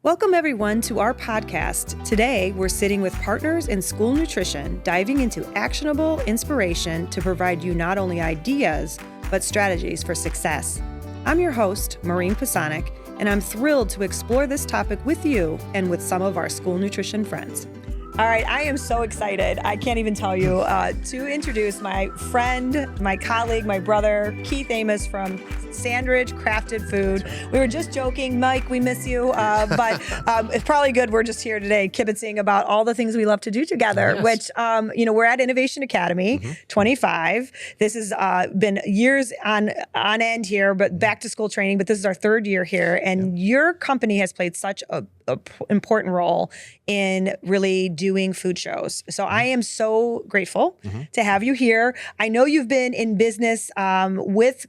Welcome, everyone, to our podcast. Today, we're sitting with partners in school nutrition, diving into actionable inspiration to provide you not only ideas, but strategies for success. I'm your host, Maureen Pasonic, and I'm thrilled to explore this topic with you and with some of our school nutrition friends. All right, I am so excited. I can't even tell you to introduce my friend, my colleague, my brother, Keith Amos from Sandridge Crafted Food. We were just joking, Mike, we miss you, but it's probably good we're just here today kibitzing about all the things we love to do together, which, we're at Innovation Academy 25. This has been years on end here, but back to school training, but this is our third year here, and your company has played such a important role in really doing food shows. So I am so grateful to have you here. I know you've been in business with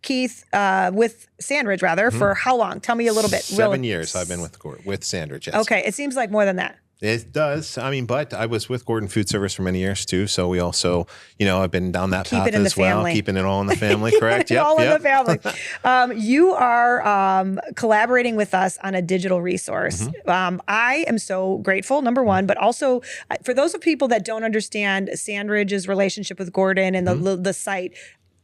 Keith, with Sandridge rather, for how long? Tell me a little bit. 7 years I've been with Sandridge, yes. Okay, it seems like more than that. It does. I mean, but I was with Gordon Foodservice for many years too. So we also, I've been down that path as well. Keeping it all in the family, correct? Yep, in the family. You are collaborating with us on a digital resource. I am so grateful, number one, but also for those of people that don't understand Sandridge's relationship with Gordon and the site,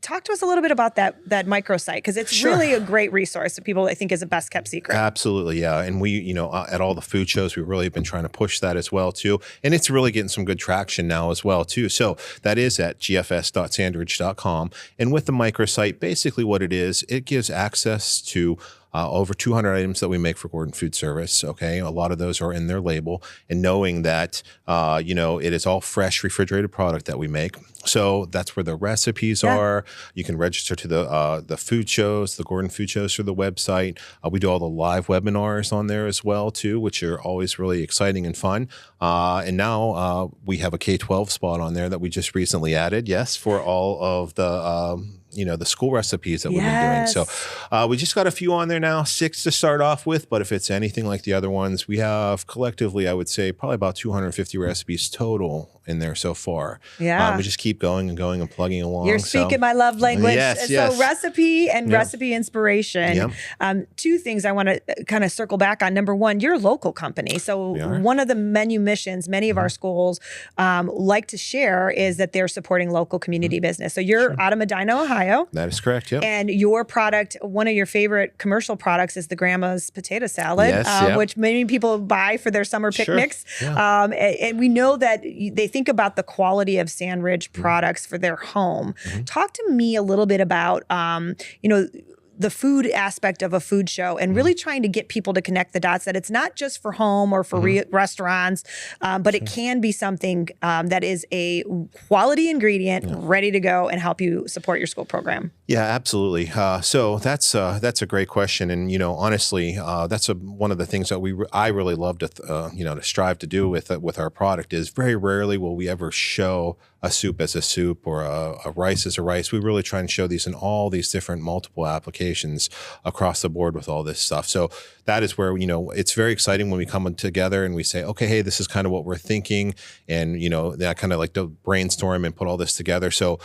talk to us a little bit about that microsite, because it's really a great resource that people, I think, is a best kept secret. Absolutely, yeah. And we, at all the food shows, we've really been trying to push that as well too. And it's really getting some good traction now as well too. So that is at gfs.sandridge.com. And with the microsite, basically what it is, it gives access to over 200 items that we make for Gordon Foodservice. Okay, a lot of those are in their label, and knowing that it is all fresh, refrigerated product that we make. So that's where the recipes are. You can register to the food shows, the Gordon food shows through the website. We do all the live webinars on there as well too, which are always really exciting and fun. And now we have a K-12 spot on there that we just recently added. Yes, for all of the school recipes that we've been doing. So we just got a few on there now, 6 to start off with, but if it's anything like the other ones, we have collectively, I would say, probably about 250 recipes total in there so far. We just keep going and plugging along. You're speaking my love language. Yes. Recipe and recipe inspiration. Two things I want to kind of circle back on. Number one, you're a local company. So one of the menu missions many of our schools like to share is that they're supporting local community business. So you're out of Medina, Ohio. That is correct, yep. And your product, one of your favorite commercial products is the Grandma's Potato Salad, which many people buy for their summer picnics. And we know that they think about the quality of Sandridge products for their home. Talk to me a little bit about, the food aspect of a food show and really trying to get people to connect the dots, that it's not just for home or for restaurants, but it can be something that is a quality ingredient ready to go and help you support your school program. Yeah, absolutely. So that's a great question. And, honestly, that's one of the things that I really love to strive to do with our product is very rarely will we ever show a soup as a soup or a rice as a rice. We really try and show these in all these different multiple applications across the board with all this stuff. So that is where, it's very exciting when we come together and we say, okay, hey, this is kind of what we're thinking. And, that kind of like to brainstorm and put all this together. So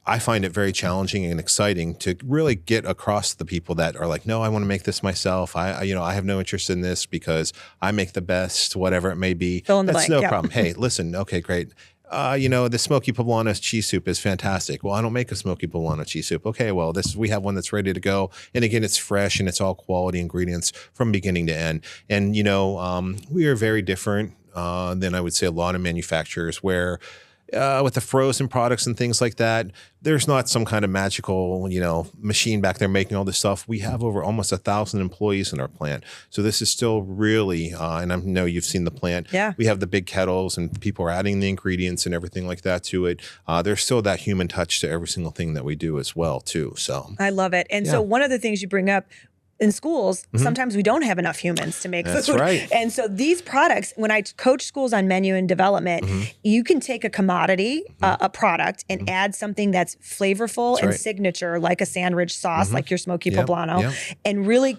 I find it very challenging and exciting to really get across to the people that are like, no, I want to make this myself. I have no interest in this because I make the best, whatever it may be. Fill in the blank. That's no problem. Hey, listen, okay, great. The smoky poblano cheese soup is fantastic. Well, I don't make a smoky poblano cheese soup. Okay, well, we have one that's ready to go. And again, it's fresh and it's all quality ingredients from beginning to end. And, we are very different than I would say a lot of manufacturers where with the frozen products and things like that, there's not some kind of magical, machine back there making all this stuff. We have over almost 1,000 employees in our plant. So this is still really, and I know you've seen the plant. Yeah. We have the big kettles and people are adding the ingredients and everything like that to it. There's still that human touch to every single thing that we do as well, too. So I love it. And so one of the things you bring up, in schools, sometimes we don't have enough humans to make food. That's right. And so these products, when I coach schools on menu and development, you can take a commodity, a product, and add something that's flavorful and signature, like a sandwich sauce, like your smoky poblano, and really,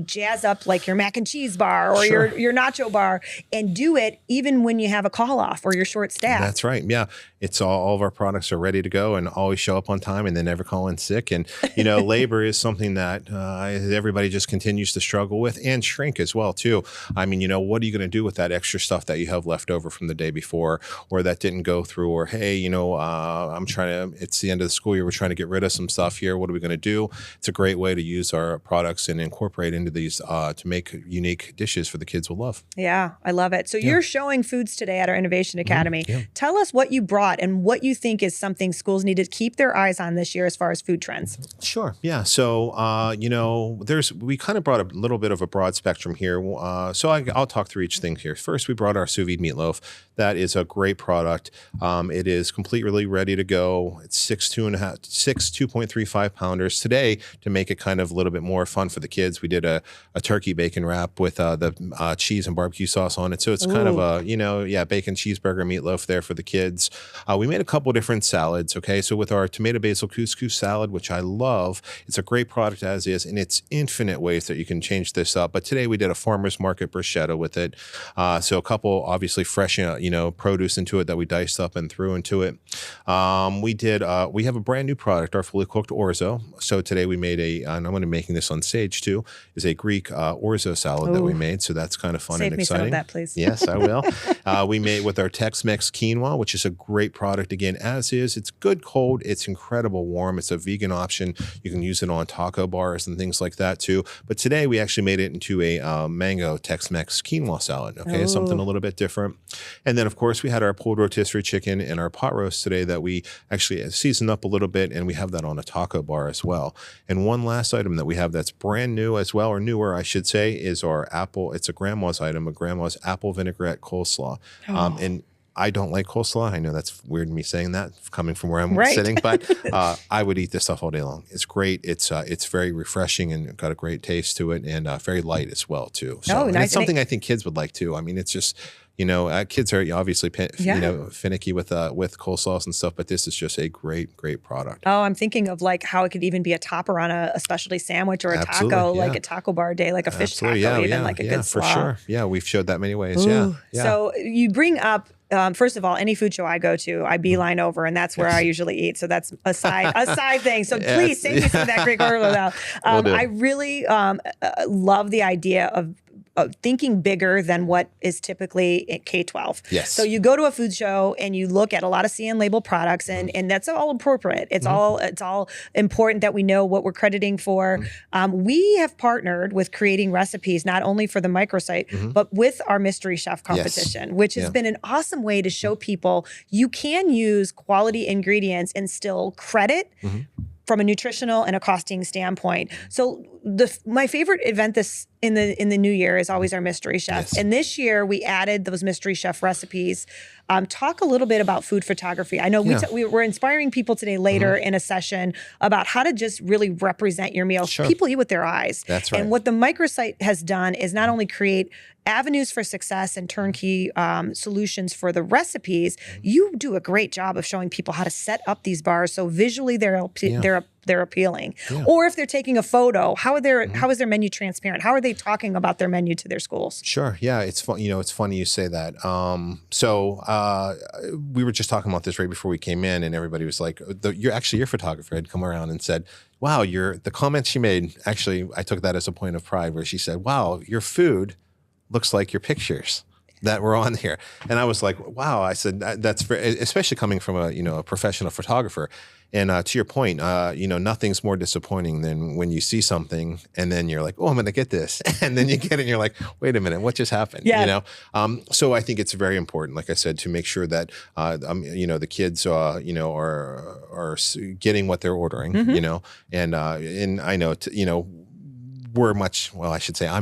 jazz up like your mac and cheese bar or your nacho bar, and do it even when you have a call off or you're short staffed. That's right. Yeah. It's all of our products are ready to go and always show up on time and they never call in sick. And, labor is something that everybody everybody just continues to struggle with, and shrink as well too. I mean, what are you going to do with that extra stuff that you have left over from the day before, or that didn't go through, or hey, it's the end of the school year, we're trying to get rid of some stuff here. What are we going to do? It's a great way to use our products and incorporate into these to make unique dishes for the kids will love. Yeah, I love it. So you're showing foods today at our Innovation Academy. Mm-hmm. Yeah. Tell us what you brought and what you think is something schools need to keep their eyes on this year as far as food trends. Sure. Yeah. So, we kind of brought a little bit of a broad spectrum here. So I'll talk through each thing here. First, we brought our sous vide meatloaf. That is a great product. It is completely ready to go. It's 2.35 pounders. Today, to make it kind of a little bit more fun for the kids, we did a turkey bacon wrap with the cheese and barbecue sauce on it. So it's kind of a, bacon cheeseburger meatloaf there for the kids. We made a couple different salads. Okay. So with our tomato basil couscous salad, which I love, it's a great product as is, and it's infinite ways that you can change this up. But today we did a farmer's market bruschetta with it. So a couple obviously fresh, produce into it that we diced up and threw into it. We have a brand new product, our fully cooked orzo. So today we made and I'm going to be making this on stage too, is a Greek orzo salad that we made. So that's kind of fun and exciting. Save me some of that, please. Yes, I will. We made with our Tex-Mex quinoa, which is a great product again, as is. It's good cold. It's incredible warm. It's a vegan option. You can use it on taco bars and things like that too. But today we actually made it into a mango Tex-Mex quinoa salad. Okay, something a little bit different. And then of course we had our pulled rotisserie chicken and our pot roast today that we actually seasoned up a little bit, and we have that on a taco bar as well. And one last item that we have that's brand new as well, or newer I should say, is our apple. It's a grandma's item, a grandma's apple vinaigrette coleslaw. And I don't like coleslaw. I know that's weird me saying that coming from where I'm sitting, but I would eat this stuff all day long. It's great. It's very refreshing and got a great taste to it, and very light as well too. So nice. It's something I think kids would like too. I mean, it's just, kids are obviously finicky with coleslaws and stuff, but this is just a great product. Oh, I'm thinking of like how it could even be a topper on a specialty sandwich or a taco, like a taco bar day, like a fish taco, like a good slaw. For sure. Yeah, we've showed that many ways. Ooh. Yeah. So you bring up, first of all, any food show I go to, I beeline over, and that's where I usually eat. So that's a side thing. So please save me some of that Greek orzo now. I really love the idea of thinking bigger than what is typically at K-12. Yes. So you go to a food show and you look at a lot of CN label products, and that's all appropriate. It's all important that we know what we're crediting for. We have partnered with creating recipes not only for the microsite, but with our mystery chef competition, which has been an awesome way to show people you can use quality ingredients and still credit from a nutritional and a costing standpoint. So my favorite event in the new year is always our mystery chef. And this year we added those mystery chef recipes. Talk a little bit about food photography. I know we're inspiring people today later in a session about how to just really represent your meal. Sure. People eat with their eyes. That's right. And what the microsite has done is not only create avenues for success and turnkey solutions for the recipes, you do a great job of showing people how to set up these bars so visually they're appealing. Or if they're taking a photo, how is their menu transparent? How are they talking about their menu to their schools? Sure. Yeah, it's fun. It's funny you say that. We were just talking about this right before we came in, and everybody was like, your photographer had come around and said, wow, the comments she made, actually, I took that as a point of pride, where she said, wow, your food looks like your pictures that were on here. And I was like, wow. I said, that's very, especially coming from a professional photographer. And to your point, nothing's more disappointing than when you see something and then you're like, oh, I'm going to get this. And then you get it and you're like, wait a minute, what just happened? Yeah. So I think it's very important, like I said, to make sure that, the kids, are getting what they're ordering, and I know, I'm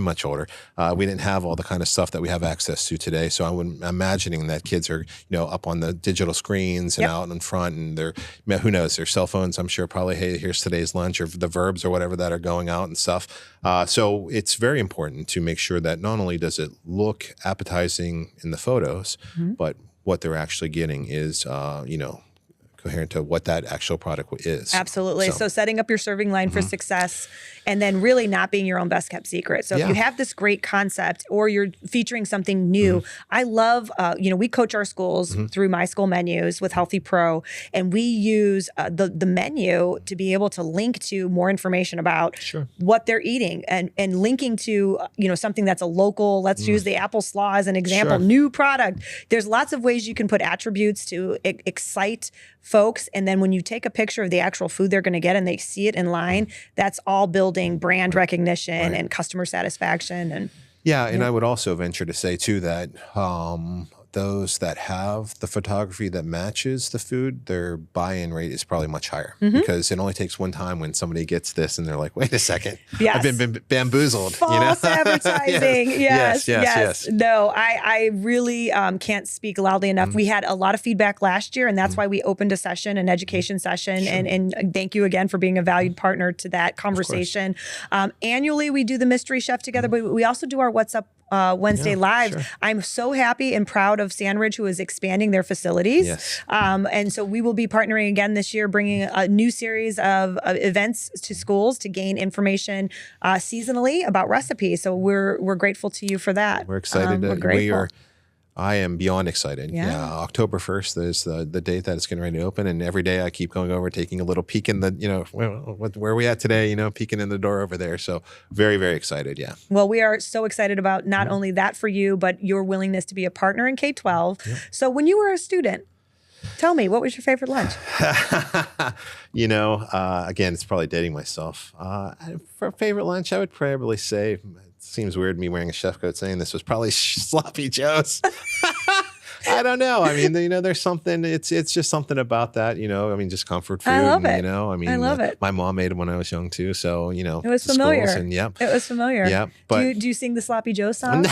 much older. We didn't have all the kind of stuff that we have access to today. So I'm imagining that kids are, up on the digital screens and out in front, and they're, who knows, their cell phones, I'm sure probably, hey, here's today's lunch, or the verbs or whatever that are going out and stuff. So it's very important to make sure that not only does it look appetizing in the photos, but what they're actually getting is, coherent to what that actual product is. Absolutely. So setting up your serving line for success, and then really not being your own best kept secret. So if you have this great concept or you're featuring something new, I love, we coach our schools through My School Menus with Healthy Pro, and we use the menu to be able to link to more information about what they're eating and linking to, something that's a local, let's use the apple slaw as an example, new product. There's lots of ways you can put attributes to excite folks. And then when you take a picture of the actual food they're going to get and they see it in line, that's all building brand recognition and customer satisfaction. And I would also venture to say too that those that have the photography that matches the food, their buy-in rate is probably much higher because it only takes one time when somebody gets this and they're like, wait a second, I've been bamboozled. False advertising. Yes. No, I really can't speak loudly enough. We had a lot of feedback last year, and that's why we opened a session, an education session. And thank you again for being a valued partner to that conversation. Annually, we do the Mystery Chef together, but we also do our What's Up Wednesday Live. I'm so happy and proud of Sandridge, who is expanding their facilities. And so we will be partnering again this year, bringing a new series of events to schools to gain information seasonally about recipes. So we're grateful to you for that. We're excited. I am beyond excited. October 1st is the date that it's getting ready to open. And every day I keep going over, taking a little peek in the, where are we at today, peeking in the door over there. So very, very excited. Yeah. Well, we are so excited about not only that for you, but your willingness to be a partner in K-12. So when you were a student, tell me, what was your favorite lunch? Again, it's probably dating myself. For a favorite lunch, I would probably say, seems weird me wearing a chef coat saying this, was probably Sloppy Joe's. I don't know. I mean, there's something, it's just something about that, just comfort food. I love it. I love it. My mom made them when I was young too. So, it was familiar. It was familiar. Yeah. But do you sing the Sloppy Joe song?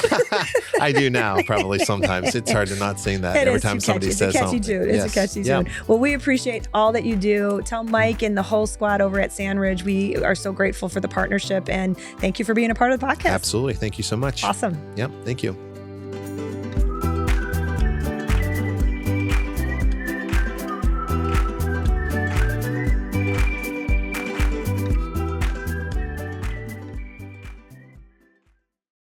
I do now, probably sometimes. It's hard to not sing that every time somebody says something. It's a catchy tune. Well, we appreciate all that you do. Tell Mike and the whole squad over at Sandridge, we are so grateful for the partnership, and thank you for being a part of the podcast. Absolutely. Thank you so much. Awesome. Yep. Thank you.